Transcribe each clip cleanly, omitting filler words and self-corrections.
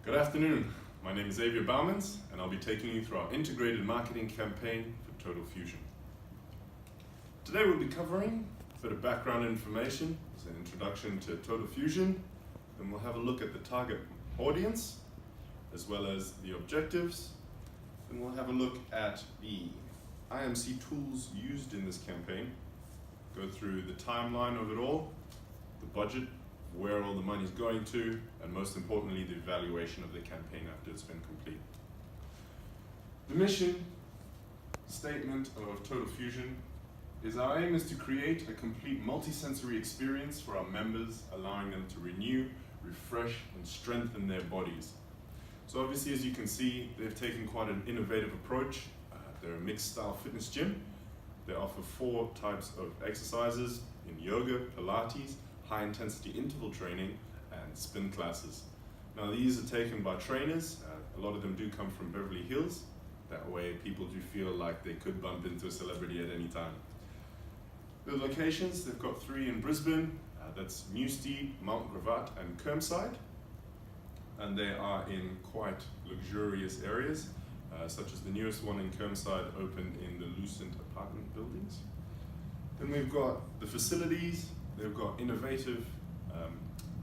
Good afternoon, my name is Xavier Bauwmans and I'll be taking you through our integrated marketing campaign for Total Fusion. Today we'll be covering a bit of background information, as an introduction to Total Fusion, then we'll have a look at the target audience as well as the objectives, then we'll have a look at the IMC tools used in this campaign, go through the timeline of it all, the budget, where all the money is going to, and most importantly, the evaluation of the campaign after it's been complete. The mission statement of Total Fusion is our aim is to create a complete multi-sensory experience for our members, allowing them to renew, refresh, and strengthen their bodies. So obviously, as you can see, they've taken quite an innovative approach. They're a mixed style fitness gym. They offer 4 types of exercises in yoga, Pilates, high intensity interval training, and spin classes. Now these are taken by trainers. A lot of them do come from Beverly Hills. That way people do feel like they could bump into a celebrity at any time. The locations, they've got 3 in Brisbane, that's Newstead, Mount Gravatt, and Kermside. And they are in quite luxurious areas, such as the newest one in Kermside opened in the Lucent apartment buildings. Then we've got the facilities. They've got innovative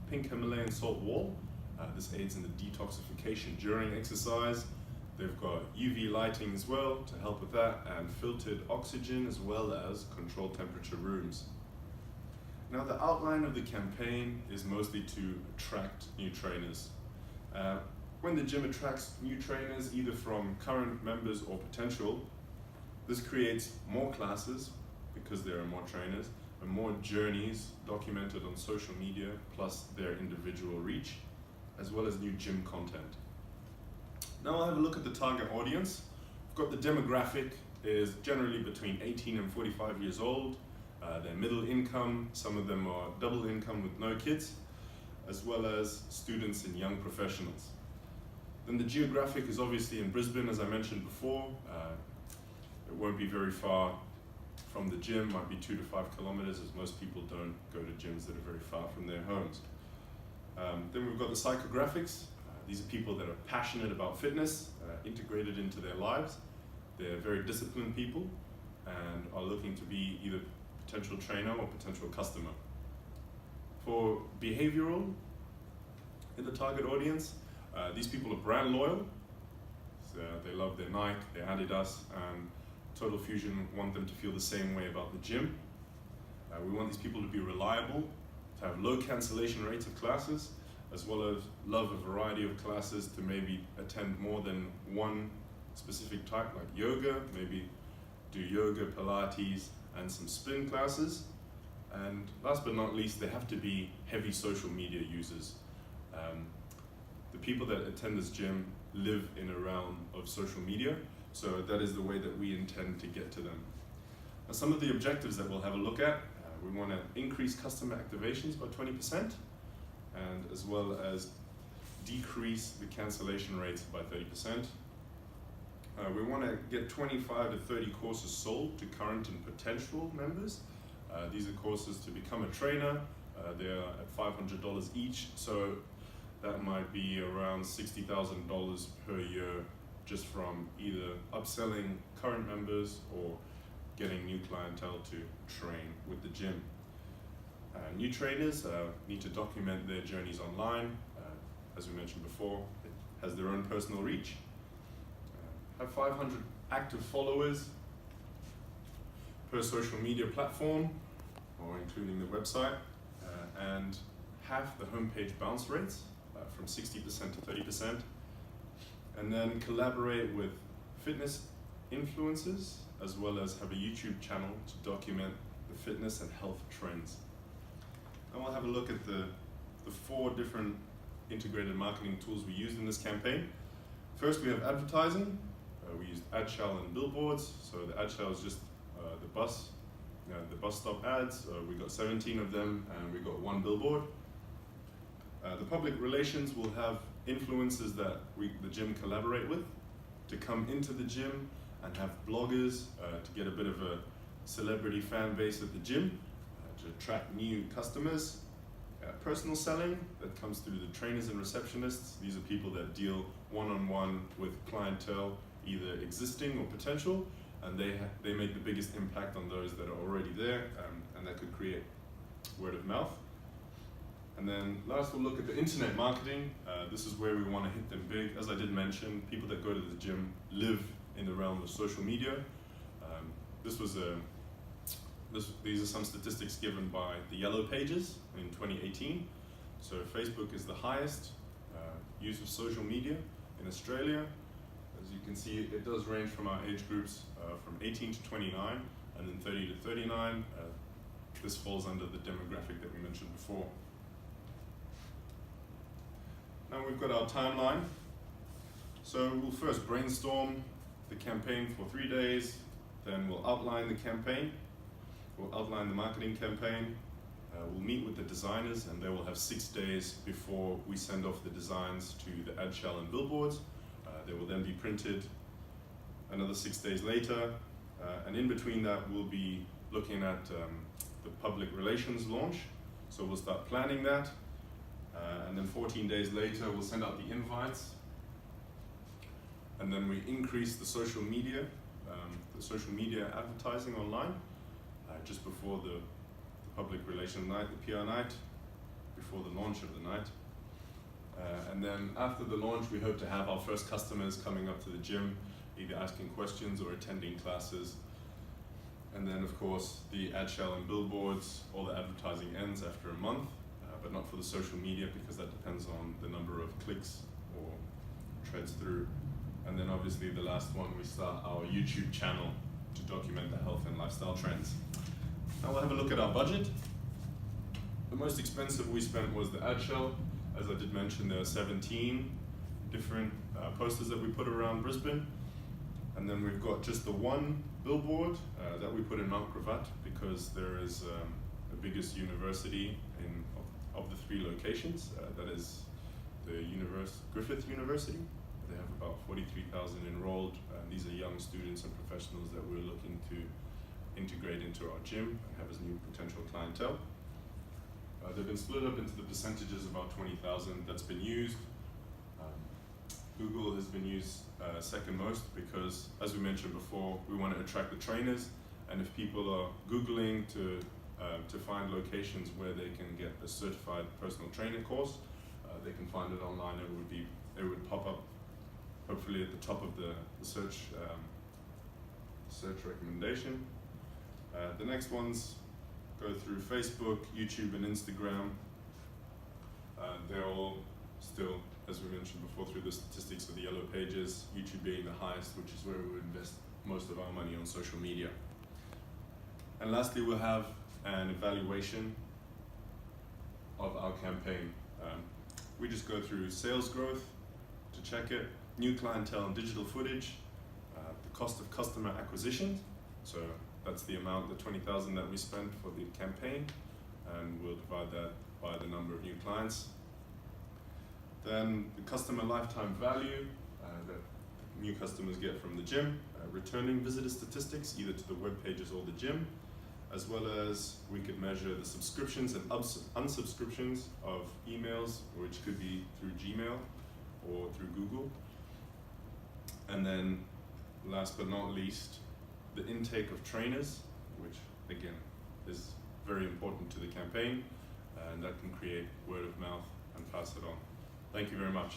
pink Himalayan salt wall. This aids in the detoxification during exercise. They've got UV lighting as well to help with that, and filtered oxygen as well as controlled temperature rooms. Now the outline of the campaign is mostly to attract new trainers. When the gym attracts new trainers, either from current members or potential, this creates more classes because there are more trainers, and more journeys documented on social media, plus their individual reach, as well as new gym content. Now I'll have a look at the target audience. We've got the demographic is generally between 18 and 45 years old. They're middle income, some of them are double income with no kids, as well as students and young professionals. Then the geographic is obviously in Brisbane, as I mentioned before. It won't be very far from the gym, might be 2 to 5 kilometers, as most people don't go to gyms that are very far from their homes. Then we've got the psychographics. These are people that are passionate about fitness, integrated into their lives. They're very disciplined people and are looking to be either potential trainer or potential customer. For behavioral, in the target audience, these people are brand loyal. So they love their Nike, their Adidas, and Total Fusion want them to feel the same way about the gym. We want these people to be reliable, to have low cancellation rates of classes, as well as love a variety of classes, to maybe attend more than one specific type, like yoga, maybe do yoga, Pilates, and some spin classes. And last but not least, they have to be heavy social media users. The people that attend this gym live in a realm of social media, so that is the way that we intend to get to them. Now, some of the objectives that we'll have a look at, we want to increase customer activations by 20%, and as well as decrease the cancellation rates by 30%. We want to get 25 to 30 courses sold to current and potential members. These are courses to become a trainer. They are at $500 each, so that might be around $60,000 per year, just from either upselling current members or getting new clientele to train with the gym. New trainers need to document their journeys online. As we mentioned before, it has their own personal reach. Have 500 active followers per social media platform, or including the website, and half the homepage bounce rates from 60% to 30%. And then collaborate with fitness influencers, as well as have a YouTube channel to document the fitness and health trends. And we'll have a look at the 4 different integrated marketing tools we used in this campaign. First, we have advertising. We used ad shell and billboards. So the ad shell is just the bus stop ads. We got 17 of them, and we got 1 billboard. The public relations will have influencers that the gym collaborate with to come into the gym, and have bloggers to get a bit of a celebrity fan base at the gym, to attract new customers, personal selling, that comes through the trainers and receptionists. These are people that deal one-on-one with clientele, either existing or potential, and they make the biggest impact on those that are already there, and that could create word of mouth. And then last, we'll look at the internet marketing. This is where we want to hit them big. As I did mention, people that go to the gym live in the realm of social media. These are some statistics given by the Yellow Pages in 2018. So Facebook is the highest use of social media in Australia. As you can see, it does range from our age groups from 18 to 29, and then 30 to 39. This falls under the demographic that we mentioned before. Now we've got our timeline. So we'll first brainstorm the campaign for 3 days, then we'll outline the campaign, we'll outline the marketing campaign, we'll meet with the designers, and they will have 6 days before we send off the designs to the ad shell and billboards. They will then be printed another 6 days later, and in between that we'll be looking at the public relations launch. So we'll start planning that, and then 14 days later we'll send out the invites, and then we increase the social media advertising online just before the public relations night, the PR night, before the launch of the night. And then after the launch, we hope to have our first customers coming up to the gym, either asking questions or attending classes. And then of course, the ad shell and billboards, all the advertising ends after a month, but not for the social media because that depends on the number of clicks or treads through. And then obviously the last one, we start our YouTube channel to document the health and lifestyle trends. Now we'll have a look at our budget. The most expensive we spent was the ad shell. As I did mention, there are 17 different posters that we put around Brisbane. And then we've got just the one billboard that we put in Mount Gravatt because there is the biggest university of the 3 locations. That is the Griffith University. They have about 43,000 enrolled. These are young students and professionals that we're looking to integrate into our gym and have as new potential clientele. They've been split up into the percentages, about 20,000 that's been used. Google has been used second most because, as we mentioned before, we want to attract the trainers, and if people are Googling to find locations where they can get a certified personal trainer course, they can find it online. It would pop up hopefully at the top of the search recommendation. The next ones go through Facebook, YouTube, and Instagram. They're all still, as we mentioned before, through the statistics of the Yellow Pages, YouTube being the highest, which is where we would invest most of our money on social media. And lastly, we'll have an evaluation of our campaign. We just go through sales growth to check it, new clientele and digital footage, the cost of customer acquisition. So that's the amount, the 20,000 that we spent for the campaign, and we'll divide that by the number of new clients. Then the customer lifetime value that new customers get from the gym, returning visitor statistics, either to the web pages or the gym, as well as we could measure the subscriptions and unsubscriptions of emails, which could be through Gmail or through Google. And then last but not least, the intake of trainers, which again is very important to the campaign, and that can create word of mouth and pass it on. Thank you very much.